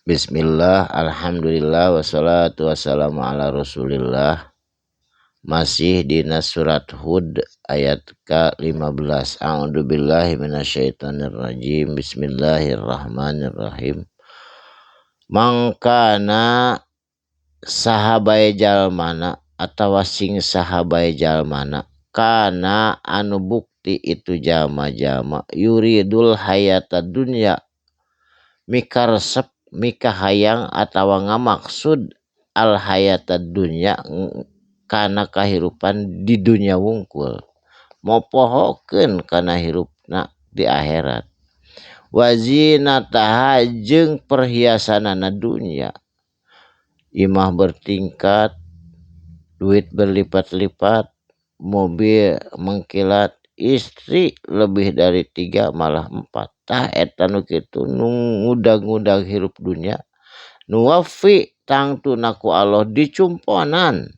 Bismillah, alhamdulillah, wassalatu wassalamu ala rasulillah. Masih di surat Hud ayat ke-15. A'udzubillahi minasyaitonirrajim. Bismillahirrahmanirrahim. Mangkana sahabai jalmana atau sing sahabai jalmana kana anu bukti itu jama-jama yuridul hayata dunya mikaresep mika hayang atau ngamaksud al hayata dunya karena kahirupan di dunia wungkul mau pohokeun kana hirupna di akhirat wazinataha jeung perhiasanana dunya imah bertingkat duit berlipat-lipat mobil mengkilat istri lebih dari 3 malah 4 tah eta nu kitu nu ngudag-ngudag hirup dunia nu wafi tangtuna ku Allah dicumponan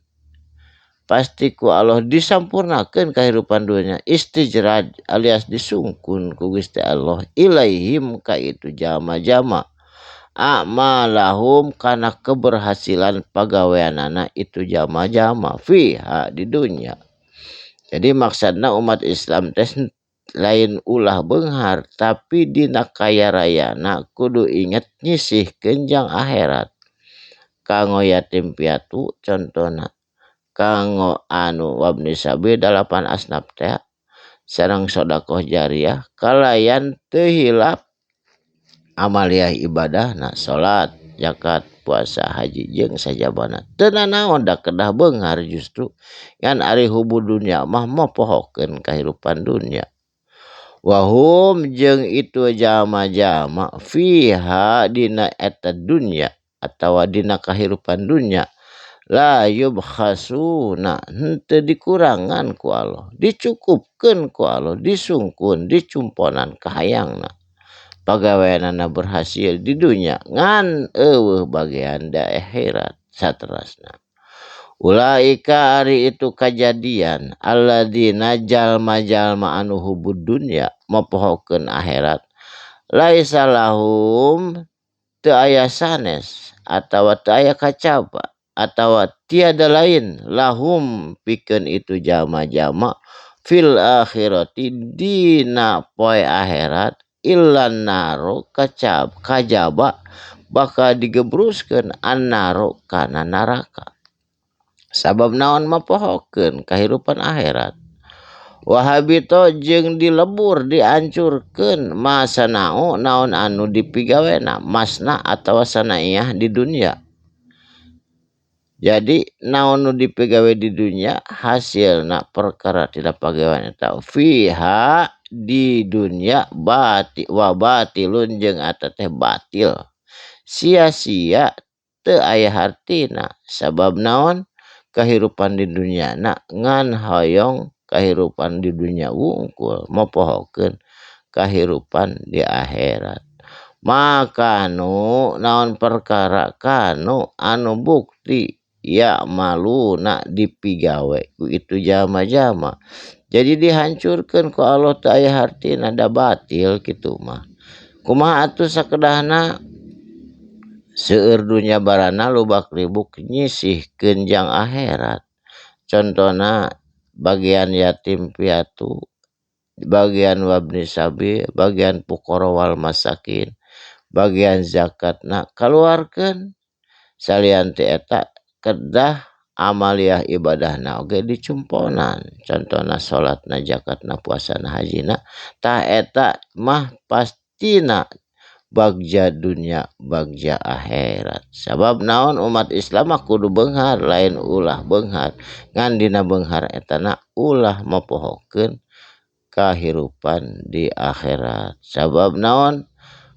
pasti ku Allah disampurnakeun kahirupan dunia istijraj alias disungkun ku Gusti Allah ilaihim ka itu jama-jama a'malahum kana keberhasilan pagaweanana itu jama-jama fiha di dunia. Jadi maksudna umat Islam tes lain ulah beunghar tapi dina kaya rayana kudu inget nyisihkeun jang akhirat. Kanggo yatim piatu contona. Kanggo anu wabni sabi 8 asnaf teh sareng sedekah jariah kalayan teu hilap amaliyah ibadah na salat, zakat, puasa, haji jeung sajabana. Teu nanaon da kedah beunghar justru ngan ari hubu dunya mah mopohokeun kahirupan dunya. Wahum jeung itu jama-jama fiha dina eta dunya atawa dina kahirupan dunya la yubkhasuna henteu dikurangan ku Allah dicukupkeun ku Allah disungkun dicumponan kahayangna pagaweanana berhasil di dunia ngan eueuh bagian da akhirat saterasna ulaika ari itu kejadian alladzina jalma-jalma anu hubud dunya mopohokeun akhirat laisa lahum teu aya sanes atawa teu aya kacaba atawa tiada lain lahum pikeun itu jama-jama fil akhirati dina poe akhirat illan naru kajaba bakal digebruskeun annaru kana neraka sabab naon mapohokeun kahirupan akhirat wahabito jeung dilebur dihancurkeun masanau naon anu dipigawena masna atawa sanaiyah di dunia. Jadi naon nu dipegawe di dunia hasilna perkara tidak pagawean eta fiha di dunia batilun jeung eta teh batil sia-sia teu aya hartina sabab naon kahirupan di dunia na ngan hoyong kahirupan di dunia wungkul mopohokeun kahirupan di akhirat maka naon perkara kanu anu bukti ya maluna dipigawe itu jama-jama jadi dihancurkeun ku Allah teu aya hartina da batil kitu mah kumaha atuh sakedahna seueur dunya barana lubak libuk nyisihkeun jang akhirat contona bagian yatim piatu bagian wabni sabi bagian fuqara wal masakin bagian zakatna kaluarkeun salian ti eta kedah amaliyah ibadahna oge dicumponan contona salatna zakatna puasana hajina tah eta mah pastina bagja dunya bagja akhirat sabab naon umat Islam mah kudu beunghar lain ulah beunghar ngan dina beunghar etana ulah mopohokeun kahirupan di akhirat sabab naon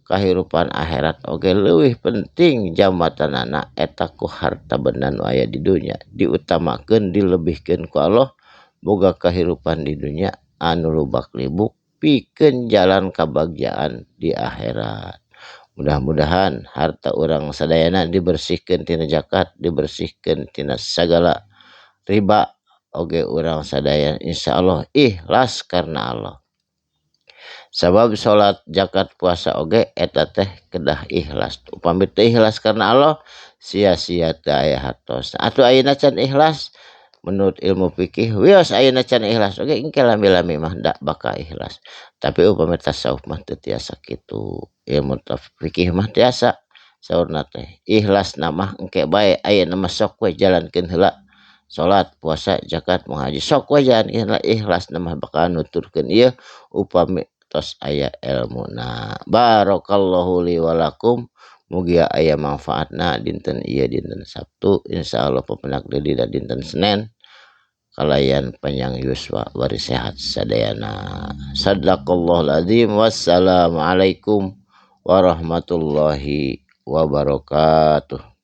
kahirupan akhirat oge leuwih penting jambatanana eta ku harta benda nu aya di dunia diutamakeun dilebihkeun ku Allah boga kahirupan di dunia anu lubak libuk pikeun jalan kabagjaan di akhirat. Mudah-mudahan harta urang sadayana dibersihkeun tina zakat dibersihkeun tina sagala riba oge urang sadaya insyaallah ikhlas karna Allah. Sabab salat zakat puasa oge eta teh kedah ikhlas. Upami teu ikhlas karena Allah sia-sia teu aya hartos. Atuh ayeuna can ikhlas menurut ilmu fikih wios ayeuna can ikhlas oge engke lami-lami mah da bakal ikhlas. Tapi upami tasawuf mah teu tiasa kitu. Ilmu fikih mah tiasa saurna teh ikhlas mah engke bae ayeuna mah sok we jalankeun heula. Salat, puasa, zakat, mengaji sok we jalan ikhlas mah bakal nuturkeun ieu upami tos aya ilmuna. Barakallahu li wa lakum. Mugi aya manfaatna dinten ieu dinten Sabtu, insyaallah pepenak deui dinten Senen. Kalayan panjang yuswa bari sehat sadayana. Sadaqallahul azim. Wassalamualaikum warahmatullahi wabarakatuh.